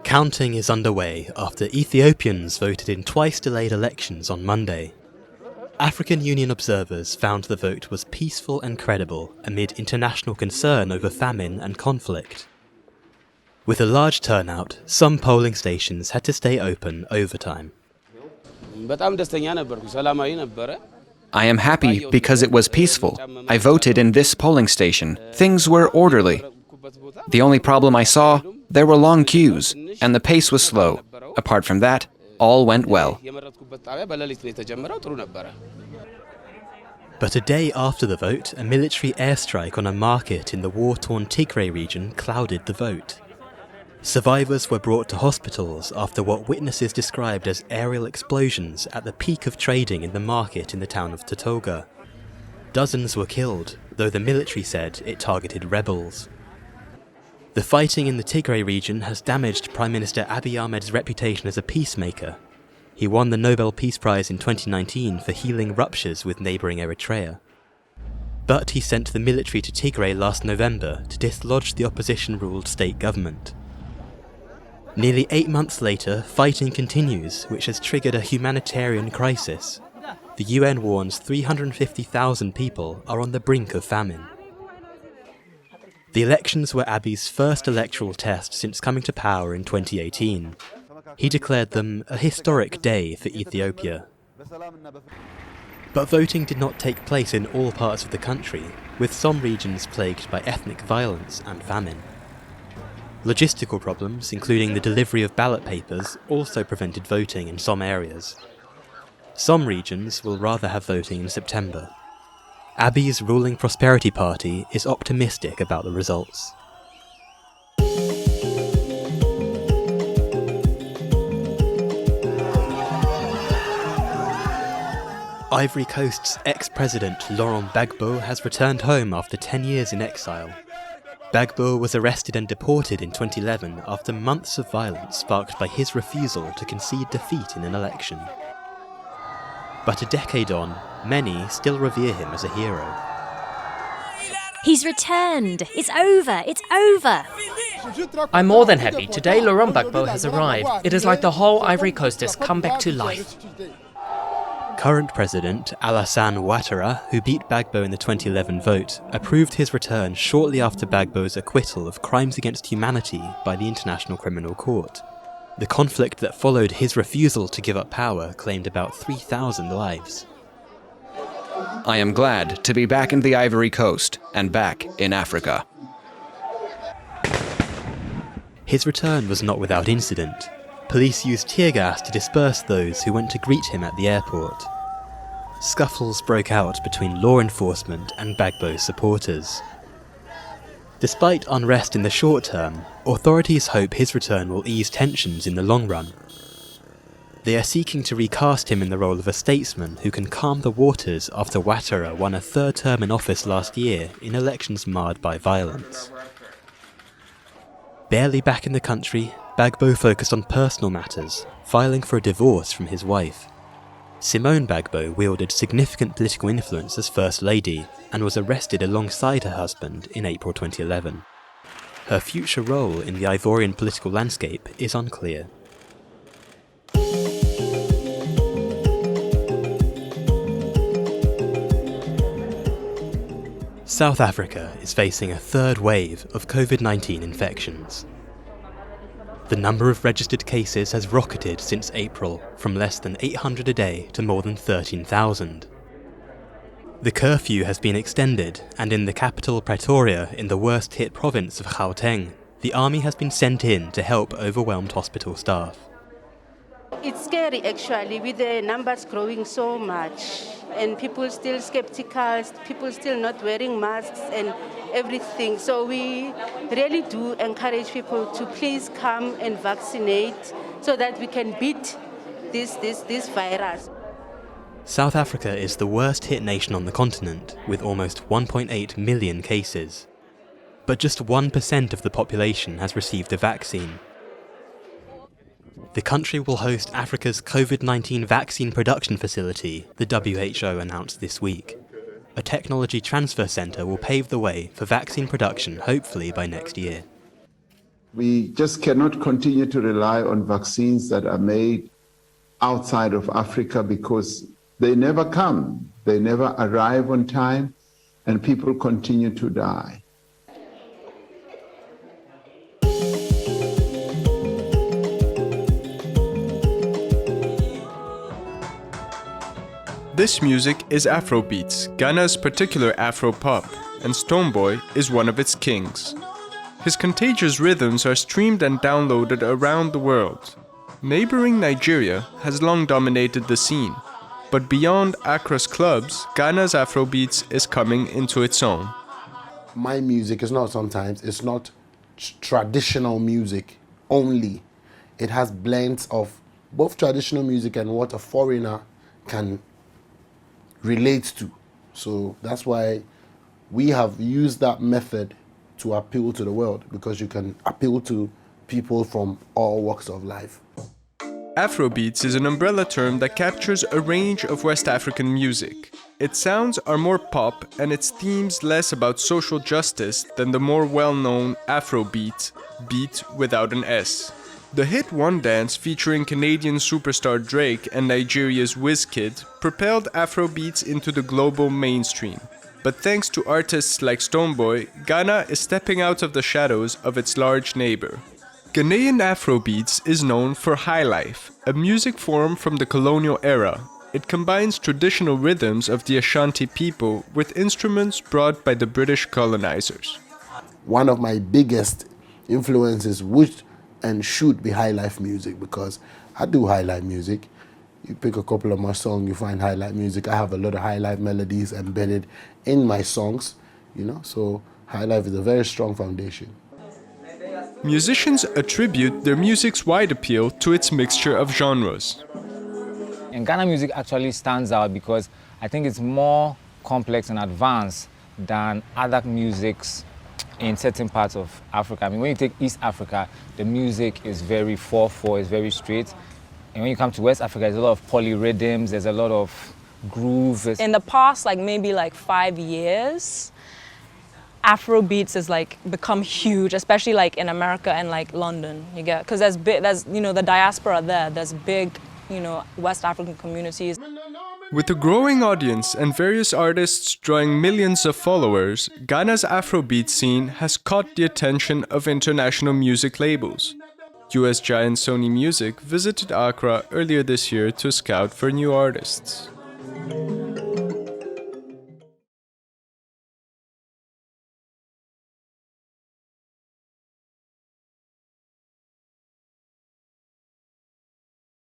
Counting is underway after Ethiopians voted in twice delayed elections on Monday. African Union observers found the vote was peaceful and credible amid international concern over famine and conflict. With a large turnout, some polling stations had to stay open overtime. I am happy because it was peaceful. I voted in this polling station. Things were orderly. The only problem I saw, there were long queues, and the pace was slow. Apart from that, all went well. But a day after the vote, a military airstrike on a market in the war-torn Tigray region clouded the vote. Survivors were brought to hospitals after what witnesses described as aerial explosions at the peak of trading in the market in the town of Totoga. Dozens were killed, though the military said it targeted rebels. The fighting in the Tigray region has damaged Prime Minister Abiy Ahmed's reputation as a peacemaker. He won the Nobel Peace Prize in 2019 for healing ruptures with neighbouring Eritrea. But he sent the military to Tigray last November to dislodge the opposition-ruled state government. Nearly 8 months later, fighting continues, which has triggered a humanitarian crisis. The UN warns 350,000 people are on the brink of famine. The elections were Abiy's first electoral test since coming to power in 2018. He declared them a historic day for Ethiopia. But voting did not take place in all parts of the country, with some regions plagued by ethnic violence and famine. Logistical problems, including the delivery of ballot papers, also prevented voting in some areas. Some regions will rather have voting in September. Abiy's ruling Prosperity Party is optimistic about the results. Ivory Coast's ex-president Laurent Gbagbo has returned home after 10 years in exile. Gbagbo was arrested and deported in 2011 after months of violence sparked by his refusal to concede defeat in an election. But a decade on, many still revere him as a hero. He's returned! It's over! It's over! I'm more than happy. Today Laurent Gbagbo has arrived. It is like the whole Ivory Coast has come back to life. Current President Alassane Ouattara, who beat Gbagbo in the 2011 vote, approved his return shortly after Gbagbo's acquittal of crimes against humanity by the International Criminal Court. The conflict that followed his refusal to give up power claimed about 3,000 lives. I am glad to be back in the Ivory Coast and back in Africa. His return was not without incident. Police used tear gas to disperse those who went to greet him at the airport. Scuffles broke out between law enforcement and Gbagbo's supporters. Despite unrest in the short term, authorities hope his return will ease tensions in the long run. They are seeking to recast him in the role of a statesman who can calm the waters after Ouattara won a third term in office last year in elections marred by violence. Barely back in the country, Gbagbo focused on personal matters, filing for a divorce from his wife. Simone Gbagbo wielded significant political influence as First Lady and was arrested alongside her husband in April 2011. Her future role in the Ivorian political landscape is unclear. South Africa is facing a third wave of COVID-19 infections. The number of registered cases has rocketed since April, from less than 800 a day to more than 13,000. The curfew has been extended, and in the capital Pretoria, in the worst-hit province of Gauteng, the army has been sent in to help overwhelmed hospital staff. It's scary actually, with the numbers growing so much, and people still skeptical, people still not wearing masks and everything. So we really do encourage people to please come and vaccinate so that we can beat this virus. South Africa is the worst hit nation on the continent, with almost 1.8 million cases. But just 1% of the population has received a vaccine. The country will host Africa's COVID-19 vaccine production facility, the WHO announced this week. A technology transfer centre will pave the way for vaccine production hopefully by next year. We just cannot continue to rely on vaccines that are made outside of Africa because they never come, they never arrive on time, and people continue to die. This music is Afrobeats, Ghana's particular Afro-pop, and Stonebwoy is one of its kings. His contagious rhythms are streamed and downloaded around the world. Neighboring Nigeria has long dominated the scene, but beyond Accra's clubs, Ghana's Afrobeats is coming into its own. My music is not it's not traditional music only. It has blends of both traditional music and what a foreigner can relate to. So that's why we have used that method to appeal to the world, because you can appeal to people from all walks of life. Afrobeats is an umbrella term that captures a range of West African music. Its sounds are more pop and its themes less about social justice than the more well-known Afrobeat, beat without an S. The hit One Dance featuring Canadian superstar Drake and Nigeria's Wizkid propelled Afrobeats into the global mainstream. But thanks to artists like Stonebwoy, Ghana is stepping out of the shadows of its large neighbor. Ghanaian Afrobeats is known for highlife, a music form from the colonial era. It combines traditional rhythms of the Ashanti people with instruments brought by the British colonizers. One of my biggest influences would and should be highlife music, because I do highlife music. You pick a couple of my songs, you find highlife music. I have a lot of highlife melodies embedded in my songs, so highlife is a very strong foundation. Musicians attribute their music's wide appeal to its mixture of genres. And Ghana music actually stands out because I think it's more complex and advanced than other musics in certain parts of Africa. I mean, when you take East Africa, the music is very 4/4, it's very straight. And when you come to West Africa, there's a lot of polyrhythms, there's a lot of groove. In the past, maybe 5 years, Afrobeats has become huge, especially in America and London. You get, because there's the diaspora there. There's big, West African communities. With a growing audience and various artists drawing millions of followers, Ghana's Afrobeat scene has caught the attention of international music labels. US giant Sony Music visited Accra earlier this year to scout for new artists.